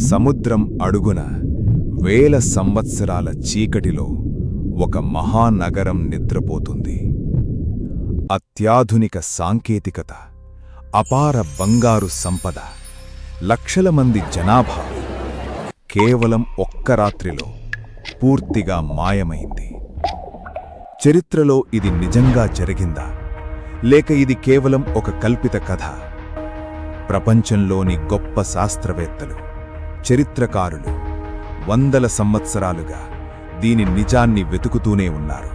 సముద్రం అడుగున వేల సంవత్సరాల చీకటిలో ఒక మహానగరం నిద్రపోతుంది. అత్యాధునిక సాంకేతికత, అపార బంగారు సంపద, లక్షల మంది జనాభా కేవలం ఒక్క రాత్రిలో పూర్తిగా మాయమైంది. చరిత్రలో ఇది నిజంగా జరిగిందా, లేక ఇది కేవలం ఒక కల్పిత కథ? ప్రపంచంలోని గొప్ప శాస్త్రవేత్తలు, చరిత్రకారులు వందల సంవత్సరాలుగా దీని నిజాన్ని వెతుకుతూనే ఉన్నారు.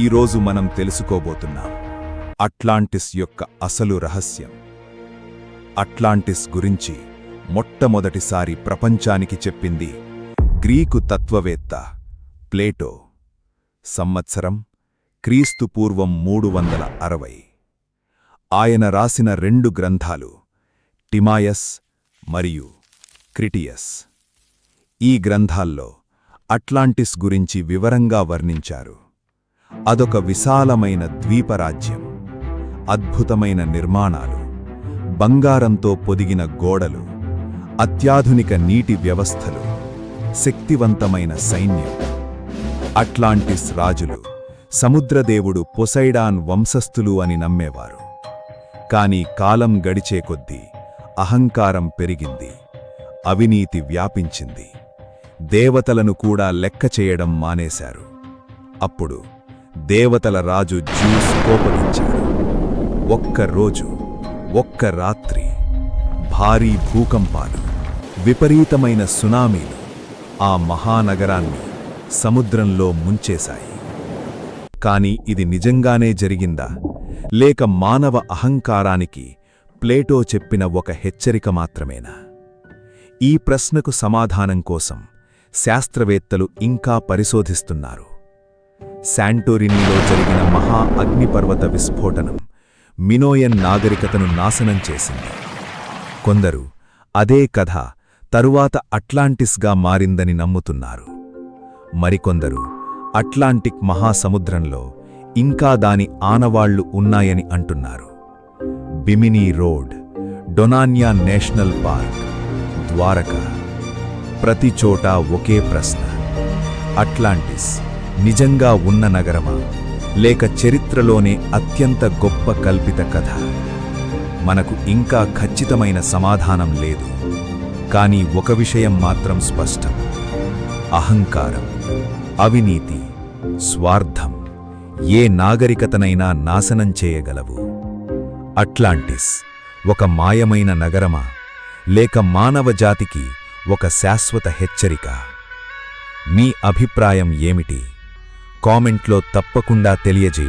ఈరోజు మనం తెలుసుకోబోతున్నాం అట్లాంటిస్ యొక్క అసలు రహస్యం. అట్లాంటిస్ గురించి మొట్టమొదటిసారి ప్రపంచానికి చెప్పింది గ్రీకు తత్వవేత్త ప్లేటో. సంవత్సరం క్రీస్తు పూర్వం 360. ఆయన రాసిన 2 గ్రంథాలు టిమాయస్ మరియు క్రిటియస్. ఈ గ్రంథాల్లో అట్లాంటిస్ గురించి వివరంగా వర్ణించారు. అదొక విశాలమైన ద్వీపరాజ్యం, అద్భుతమైన నిర్మాణాలు, బంగారంతో పొదిగిన గోడలు, అత్యాధునిక నీటి వ్యవస్థలు, శక్తివంతమైన సైన్యం. అట్లాంటిస్ రాజులు సముద్రదేవుడు పొసైడాన్ వంశస్థులు అని నమ్మేవారు. కాని కాలం గడిచే కొద్దీ అహంకారం పెరిగింది, అవినీతి వ్యాపించింది, దేవతలను కూడా లెక్క చేయడం మానేశారు. అప్పుడు దేవతల రాజు జ్యూస్ కోపగించాడు. ఒక్క రోజు, ఒక్క రాత్రి భారీ భూకంపాలు, విపరీతమైన సునామీలు ఆ మహానగరాన్ని సముద్రంలో ముంచేశాయి. కాని ఇది నిజంగానే జరిగిందా, లేక మానవ అహంకారానికి ప్లేటో చెప్పిన ఒక హెచ్చరిక మాత్రమేనా? ఈ ప్రశ్నకు సమాధానం కోసం శాస్త్రవేత్తలు ఇంకా పరిశోధిస్తున్నారు. శాంటోరినీలో జరిగిన మహా అగ్నిపర్వత విస్ఫోటనం మినోయన్ నాగరికతను నాశనం చేసింది. కొందరు అదే కథ తరువాత అట్లాంటిస్గా మారిందని నమ్ముతున్నారు. మరికొందరు అట్లాంటిక్ మహాసముద్రంలో ఇంకా దాని ఆనవాళ్లు ఉన్నాయని అంటున్నారు. Bimini road, Donana national park, Dwarka, ప్రతి చోటా ఒకే ప్రశ్న: అట్లాంటిస్ నిజంగా ఉన్న నగరమా, లేక చరిత్రలోనే అత్యంత గొప్ప కల్పిత కథ? మనకు ఇంకా ఖచ్చితమైన సమాధానం లేదు. కానీ ఒక విషయం మాత్రం స్పష్టం: అహంకారం, అవినీతి, స్వార్థం ఏ నాగరికతనైనా నాశనం చేయగలవు. అట్లాంటిస్ ఒక మాయమైన నగరమా, లేక మానవజాతికి ఒక శాశ్వత హెచ్చరిక? మీ అభిప్రాయం ఏమిటి? కామెంట్లో తప్పకుండా తెలియజేయండి.